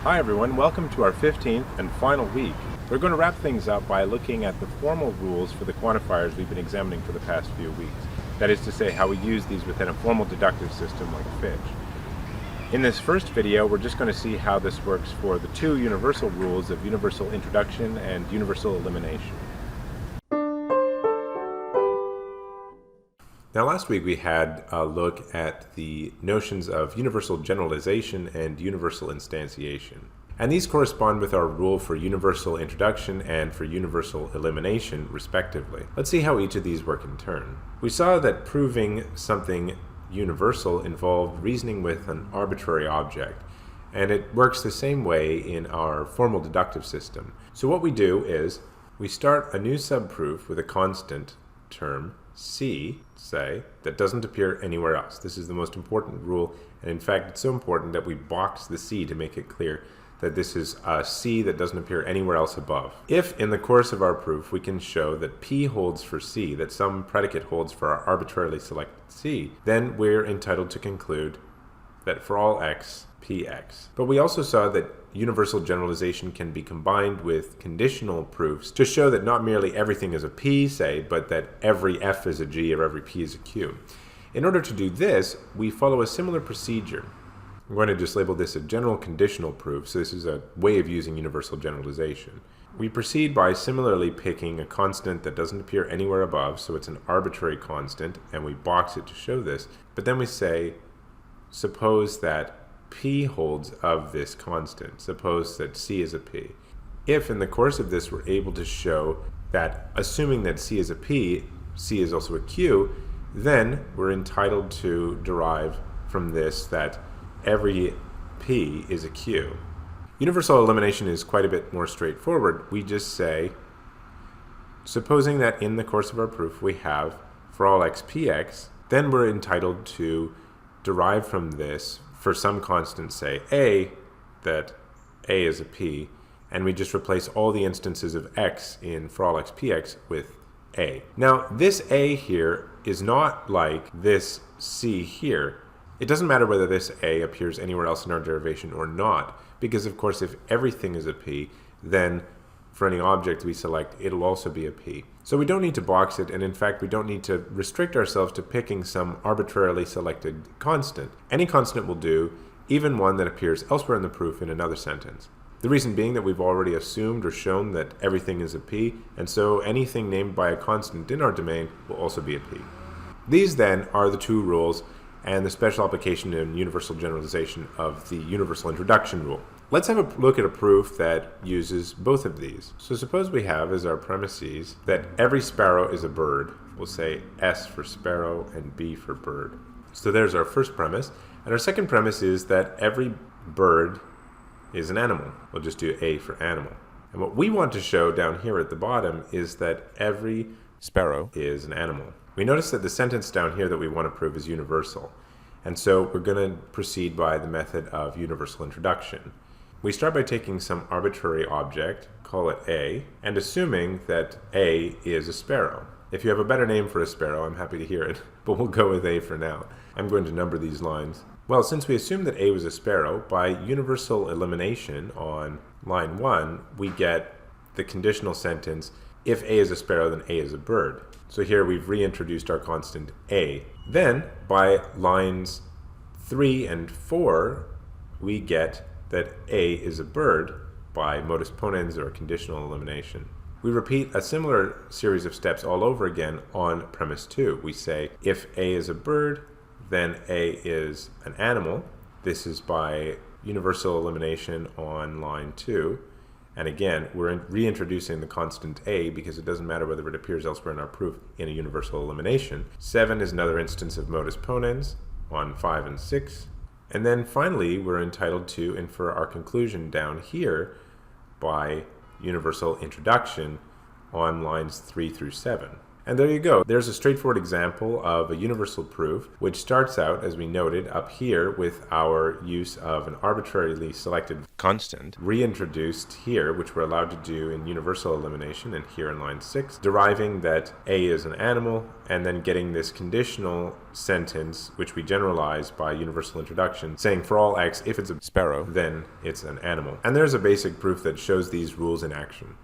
Hi everyone, welcome to our 15th and final week. We're going to wrap things up by looking at the formal rules for the quantifiers we've been examining for the past few weeks. That is to say, how we use these within a formal deductive system like Fitch. In this first video, we're just going to see how this works for the two universal rules of universal introduction and universal elimination. Now last week we had a look at the notions of universal generalization and universal instantiation. And these correspond with our rule for universal introduction and for universal elimination, respectively. Let's see how each of these work in turn. We saw that proving something universal involved reasoning with an arbitrary object. And it works the same way in our formal deductive system. So what we do is we start a new subproof with a constant term, C, say, that doesn't appear anywhere else. This is the most important rule, and in fact it's so important that we box the C to make it clear that this is a C that doesn't appear anywhere else above. If in the course of our proof we can show that P holds for C, that some predicate holds for our arbitrarily selected C, then we're entitled to conclude that for all x, Px. But we also saw that universal generalization can be combined with conditional proofs to show that not merely everything is a P, say, but that every F is a G or every P is a Q. In order to do this, we follow a similar procedure. I'm going to just label this a general conditional proof, so this is a way of using universal generalization. We proceed by similarly picking a constant that doesn't appear anywhere above, so it's an arbitrary constant, and we box it to show this, but then we say, suppose that P holds of this constant. Suppose that C is a P. If in the course of this we're able to show that assuming that C is a P, C is also a Q, then we're entitled to derive from this that every P is a Q. Universal elimination is quite a bit more straightforward. We just say, supposing that in the course of our proof we have for all x Px, then we're entitled to derive from this for some constant, say a, that a is a P, and we just replace all the instances of x in for all x Px with a. Now this a here is not like this C here. It doesn't matter whether this a appears anywhere else in our derivation or not, because of course if everything is a P, then for any object we select, it'll also be a P. So we don't need to box it, and in fact we don't need to restrict ourselves to picking some arbitrarily selected constant. Any constant will do, even one that appears elsewhere in the proof in another sentence. The reason being that we've already assumed or shown that everything is a P, and so anything named by a constant in our domain will also be a P. These then are the two rules and the special application in universal generalization of the universal introduction rule. Let's have a look at a proof that uses both of these. So suppose we have as our premises that every sparrow is a bird. We'll say S for sparrow and B for bird. So there's our first premise. And our second premise is that every bird is an animal. We'll just do A for animal. And what we want to show down here at the bottom is that every sparrow is an animal. We notice that the sentence down here that we want to prove is universal. And so we're going to proceed by the method of universal introduction. We start by taking some arbitrary object, call it A, and assuming that A is a sparrow. If you have a better name for a sparrow, I'm happy to hear it, but we'll go with A for now. I'm going to number these lines. Well, since we assumed that A was a sparrow, by universal elimination on line 1, we get the conditional sentence, if A is a sparrow, then A is a bird. So here we've reintroduced our constant A. Then, by lines 3 and 4, we get that A is a bird by modus ponens or conditional elimination. We repeat a similar series of steps all over again on premise 2. We say, if A is a bird, then A is an animal. This is by universal elimination on line 2. And again, we're reintroducing the constant A because it doesn't matter whether it appears elsewhere in our proof in a universal elimination. 7 is another instance of modus ponens on 5 and 6. And then finally, we're entitled to infer our conclusion down here by universal introduction on lines 3 through 7. And there you go. There's a straightforward example of a universal proof, which starts out, as we noted, up here with our use of an arbitrarily selected constant, reintroduced here, which we're allowed to do in universal elimination, and here in line 6, deriving that A is an animal, and then getting this conditional sentence, which we generalize by universal introduction, saying for all x, if it's a sparrow, then it's an animal. And there's a basic proof that shows these rules in action.